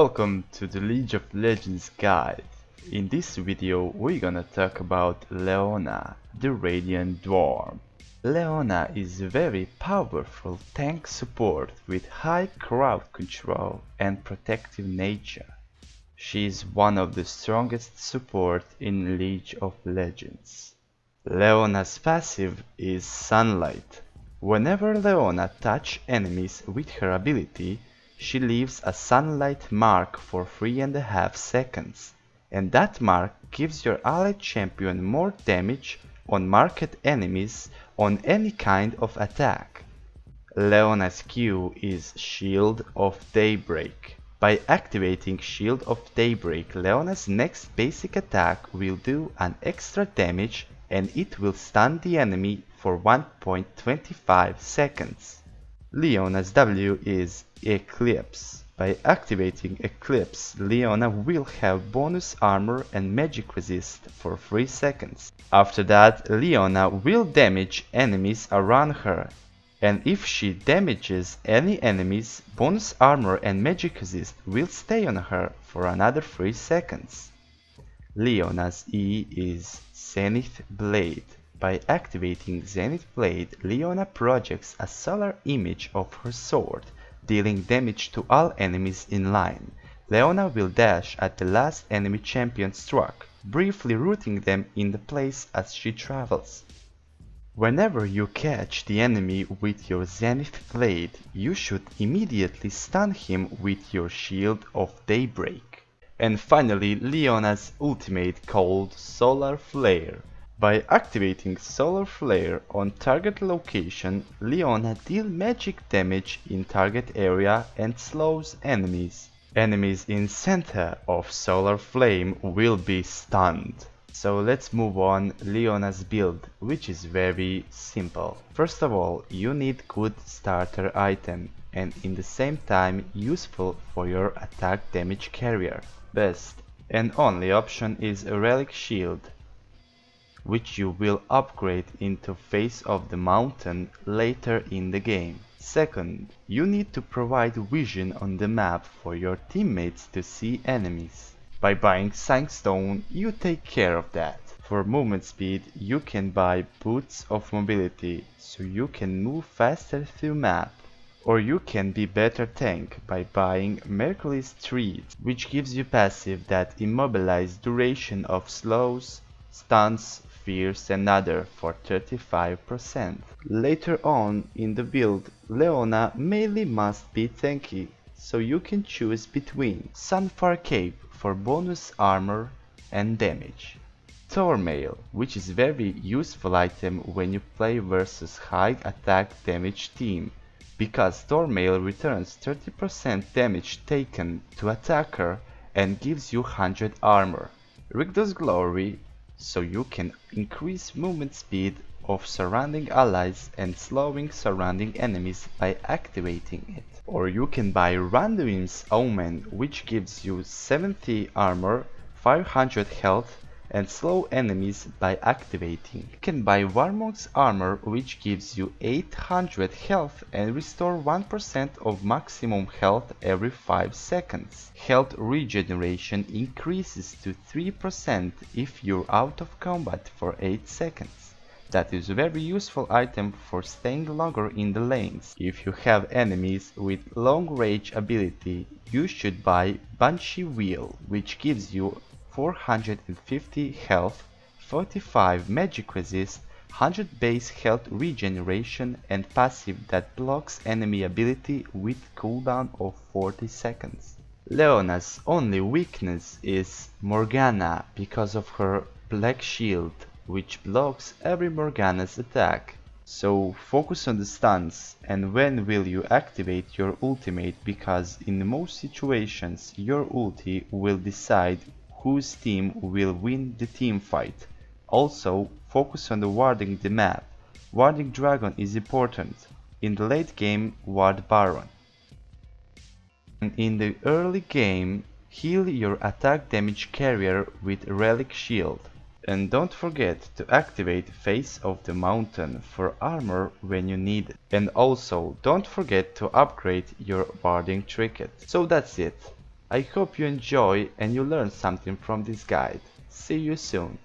Welcome to the League of Legends guide. In this video we're gonna talk about Leona, the Radiant Dwarf. Leona is a very powerful tank support with high crowd control and protective nature. She is one of the strongest support in League of Legends. Leona's passive is Sunlight. Whenever Leona touches enemies with her ability, she leaves a sunlight mark for 3.5 seconds, and that mark gives your allied champion more damage on marked enemies on any kind of attack. Leona's Q is Shield of Daybreak. By activating Shield of Daybreak, Leona's next basic attack will do an extra damage and it will stun the enemy for 1.25 seconds. Leona's W is Eclipse. By activating Eclipse, Leona will have bonus armor and magic resist for 3 seconds. After that, Leona will damage enemies around her, and if she damages any enemies, bonus armor and magic resist will stay on her for another 3 seconds. Leona's E is Zenith Blade. By activating Zenith Blade, Leona projects a solar image of her sword, dealing damage to all enemies in line. Leona will dash at the last enemy champion struck, briefly rooting them in the place as she travels. Whenever you catch the enemy with your Zenith Blade, you should immediately stun him with your Shield of Daybreak. And finally, Leona's ultimate called Solar Flare. By activating Solar Flare on target location, Leona deals magic damage in target area and slows enemies. Enemies in center of Solar Flame will be stunned. So let's move on Leona's build, which is very simple. First of all, you need good starter item and in the same time useful for your attack damage carrier. Best and only option is a Relic Shield, which you will upgrade into Face of the Mountain later in the game. Second, you need to provide vision on the map for your teammates to see enemies. By buying Sandstone, you take care of that. For movement speed, you can buy Boots of Mobility, so you can move faster through map. Or you can be better tank by buying Mercury's Treat, which gives you passive that immobilize duration of slows, stuns, fears and other for 35%. Later on in the build, Leona mainly must be tanky, so you can choose between Sunfire Cape for bonus armor and damage, Thormail, which is very useful item when you play versus high attack damage team, because Thormail returns 30% damage taken to attacker and gives you 100 armor, Rigdor's Glory, so you can increase movement speed of surrounding allies and slowing surrounding enemies by activating it. Or you can buy Randuin's Omen, which gives you 70 armor, 500 health and slow enemies by activating. You can buy Warmog's Armor, which gives you 800 health and restore 1% of maximum health every 5 seconds. Health regeneration increases to 3% if you're out of combat for 8 seconds. That is a very useful item for staying longer in the lanes. If you have enemies with long range ability, you should buy Banshee Wheel, which gives you 450 health, 45 magic resist, 100 base health regeneration and passive that blocks enemy ability with cooldown of 40 seconds. Leona's only weakness is Morgana because of her black shield, which blocks every Morgana's attack. So focus on the stuns and when will you activate your ultimate, because in most situations your ulti will decide whose team will win the team fight. Also, focus on the warding the map. Warding Dragon is important. In the late game, ward Baron. And in the early game, heal your attack damage carrier with Relic Shield. And don't forget to activate Face of the Mountain for armor when you need it. And also, don't forget to upgrade your warding trinket. So that's it. I hope you enjoy and you learn something from this guide. See you soon.